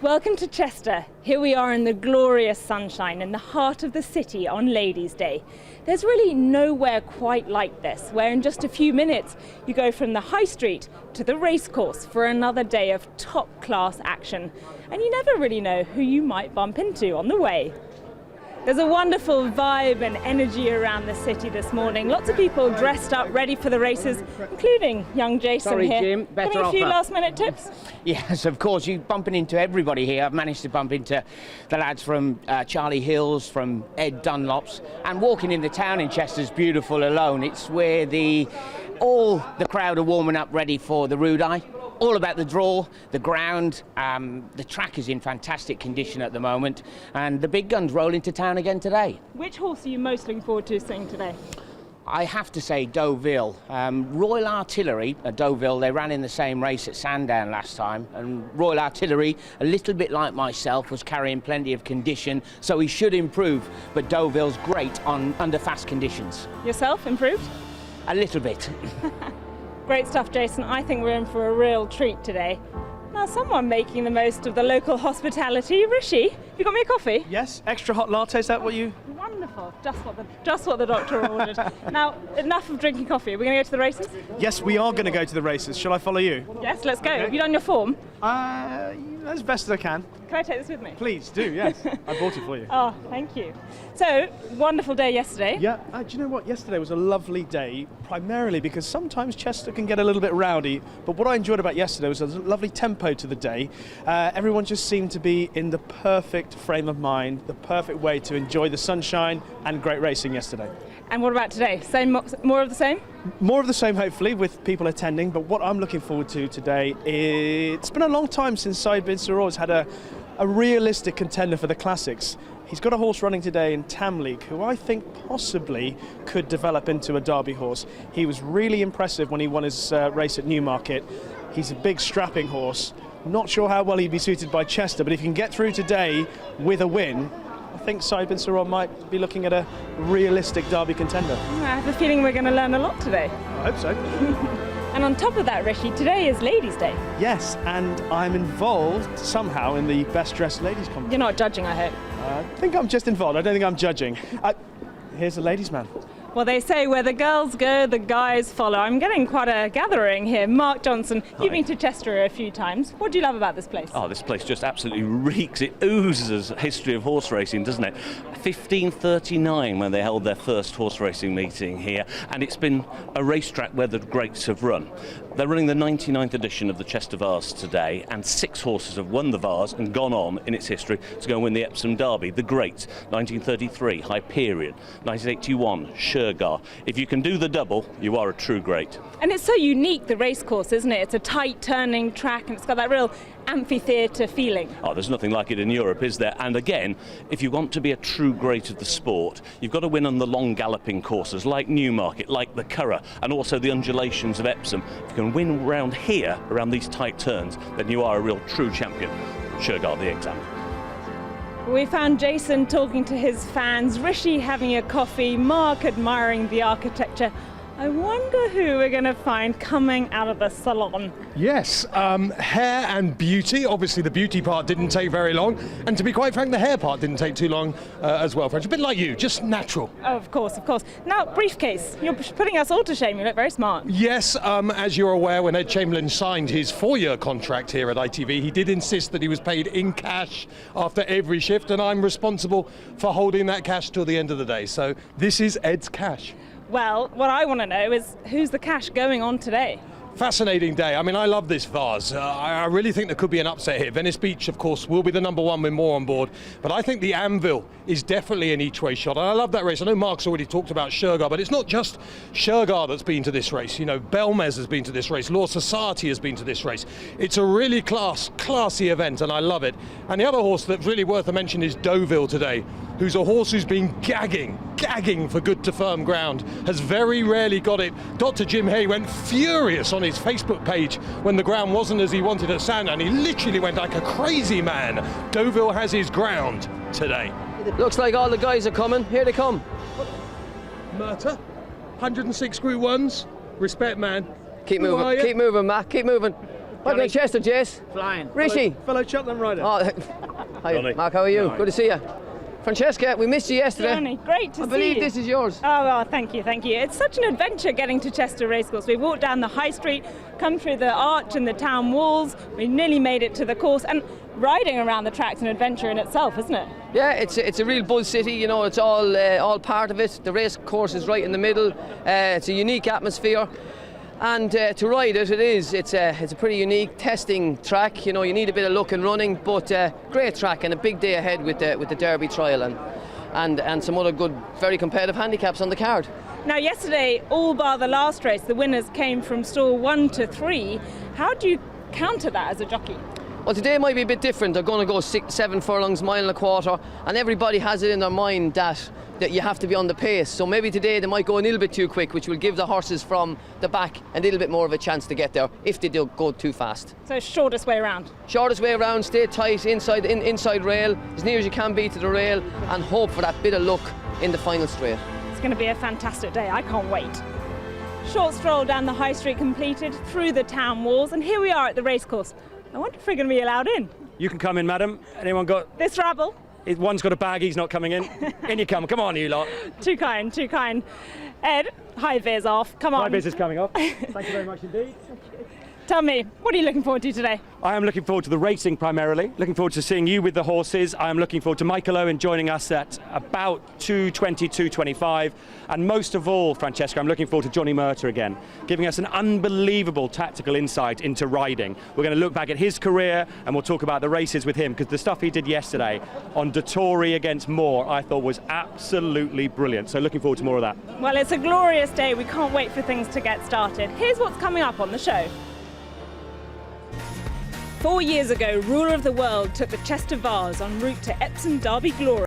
Welcome to Chester. Here we are in the glorious sunshine in the heart of the city on Ladies' Day. There's really nowhere quite like this, where in just a few minutes you go from the high street to the racecourse for another day of top-class action. And you never really know who you might bump into on the way. There's a wonderful vibe and energy around the city this morning. Lots of people dressed up, ready for the races, including young Jason Sorry, here. Jim, better Give me a few offer. last-minute tips. Yes, of course, you're bumping into everybody here. I've managed to bump into the lads from Charlie Hills, from Ed Dunlop's, and walking in the town in Chester's beautiful alone. It's where all the crowd are warming up ready for the Roodee. All about the draw, the ground, the track is in fantastic condition at the moment, and the big guns roll into town again today. Which horse are you most looking forward to seeing today? I have to say Deauville. Royal Artillery at Deauville, they ran in the same race at Sandown last time, and Royal Artillery, a little bit like myself, was carrying plenty of condition, so he should improve, but Deauville's great under fast conditions. Yourself, improved? A little bit. Great stuff, Jason. I think we're in for a real treat today. Now, someone making the most of the local hospitality. Rishi, have you got me a coffee? Yes, extra hot latte, is that what you... Wonderful, just what the doctor ordered. Now, enough of drinking coffee. Are we going to go to the races? Yes, we are going to go to the races. Shall I follow you? Yes, let's go. Okay. Have you done your form? As best as I can. Can I take this with me? Please do, yes. I bought it for you. Oh, thank you. So, wonderful day yesterday. Yeah, do you know what? Yesterday was a lovely day, primarily because sometimes Chester can get a little bit rowdy, but what I enjoyed about yesterday was a lovely tempo to the day. Everyone just seemed to be in the perfect frame of mind, the perfect way to enjoy the sunshine and great racing yesterday. And what about today? More of the same? More of the same, hopefully, with people attending, but what I'm looking forward to today, it's been a long time since Said bin Suroor has had a realistic contender for the classics. He's got a horse running today in Tamleek, who I think possibly could develop into a Derby horse. He was really impressive when he won his race at Newmarket. He's a big strapping horse. Not sure how well he'd be suited by Chester, but if he can get through today with a win, I think Said bin Suroor might be looking at a realistic Derby contender. I have a feeling we're going to learn a lot today. I hope so. And on top of that, Rishi, today is Ladies' Day. Yes, and I'm involved somehow in the best dressed ladies competition. You're not judging, I hope. I think I'm just involved. I don't think I'm judging. Here's a ladies' man. Well, they say where the girls go, the guys follow. I'm getting quite a gathering here. Mark Johnson, you've been to Chester a few times. What do you love about this place? Oh, this place just absolutely reeks. It oozes history of horse racing, doesn't it? 1539 when they held their first horse racing meeting here, and it's been a racetrack where the greats have run. They're running the 99th edition of the Chester Vase today, and 6 horses have won the Vase and gone on in its history to go and win the Epsom Derby. The greats, 1933, Hyperion, 1981, Shergar. If you can do the double, you are a true great. And it's so unique, the racecourse, isn't it? It's a tight turning track and it's got that real amphitheatre feeling. Oh, there's nothing like it in Europe, is there? And again, if you want to be a true great of the sport, you've got to win on the long galloping courses like Newmarket, like the Curragh, and also the undulations of Epsom. If you can win around here, around these tight turns, then you are a real true champion. Shergar the example. We found Jason talking to his fans, Rishi having a coffee, Mark admiring the architecture. I wonder who we're going to find coming out of the salon. Yes, hair and beauty. Obviously the beauty part didn't take very long, and to be quite frank, the hair part didn't take too long as well, French. A bit like you, just natural. Oh, of course, of course. Now, briefcase, you're putting us all to shame. You look very smart. Yes, as you're aware, when Ed Chamberlain signed his 4-year contract here at ITV, he did insist that he was paid in cash after every shift, and I'm responsible for holding that cash till the end of the day. So this is Ed's cash. Well, what I want to know is who's the cash going on today? Fascinating day. I mean, I love this Vase. I really think there could be an upset here. Venice Beach, of course, will be the number 1 with more on board. But I think the Anvil is definitely an each-way shot. And I love that race. I know Mark's already talked about Shergar, but it's not just Shergar that's been to this race. You know, Belmez has been to this race. Law Society has been to this race. It's a really classy event, and I love it. And the other horse that's really worth a mention is Deauville today, who's a horse who's been gagging for good to firm ground, has very rarely got it. Dr. Jim Hay went furious on his Facebook page when the ground wasn't as he wanted at Sandown. He literally went like a crazy man. Deauville has his ground today. Looks like all the guys are coming. Here they come. Murta, 106 Group 1s. Respect, man. Keep moving, Matt, keep moving. Welcome to Chester, Jess. Flying. Rishi. Fellow Cheltenham rider. Oh, hi, Johnny. Mark, how are you? Hi. Good to see you. Francesca, we missed you yesterday. Johnny, great to see I believe you. this is yours. Oh, well, thank you, thank you. It's such an adventure getting to Chester Racecourse. We walked down the high street, come through the arch and the town walls. We nearly made it to the course, and riding around the track's an adventure in itself, isn't it? Yeah, it's a real buzz city. You know, it's all part of it. The race course is right in the middle. It's a unique atmosphere. And to ride it, it's a pretty unique testing track. You know, you need a bit of luck and running, but great track and a big day ahead with the Derby trial and some other good, very competitive handicaps on the card. Now, yesterday, all bar the last race, the winners came from stall 1 to 3. How do you counter that as a jockey? Well, today might be a bit different. They're going to go 7 furlongs, mile and a quarter, and everybody has it in their mind that you have to be on the pace. So maybe today they might go a little bit too quick, which will give the horses from the back a little bit more of a chance to get there if they do go too fast. So shortest way around. Shortest way around, stay tight inside rail, as near as you can be to the rail, and hope for that bit of luck in the final straight. It's going to be a fantastic day. I can't wait. Short stroll down the high street completed, through the town walls, and here we are at the racecourse. I wonder if we're going to be allowed in. You can come in, madam. Anyone got... This rabble? One's got a bag, he's not coming in. In you come. Come on, you lot. Too kind, too kind. Ed, high vis off. Come on. My business coming off. Thank you very much indeed. Tell me, what are you looking forward to today? I am looking forward to the racing primarily. Looking forward to seeing you with the horses. I am looking forward to Michael Owen joining us at about 2:20, 2:25. And most of all, Francesca, I'm looking forward to Johnny Murter again, giving us an unbelievable tactical insight into riding. We're going to look back at his career and we'll talk about the races with him, because the stuff he did yesterday on Dettori against Moore I thought was absolutely brilliant. So looking forward to more of that. Well, it's a glorious day. We can't wait for things to get started. Here's what's coming up on the show. 4 years ago, Ruler of the World took the Chester Vase en route to Epsom Derby glory.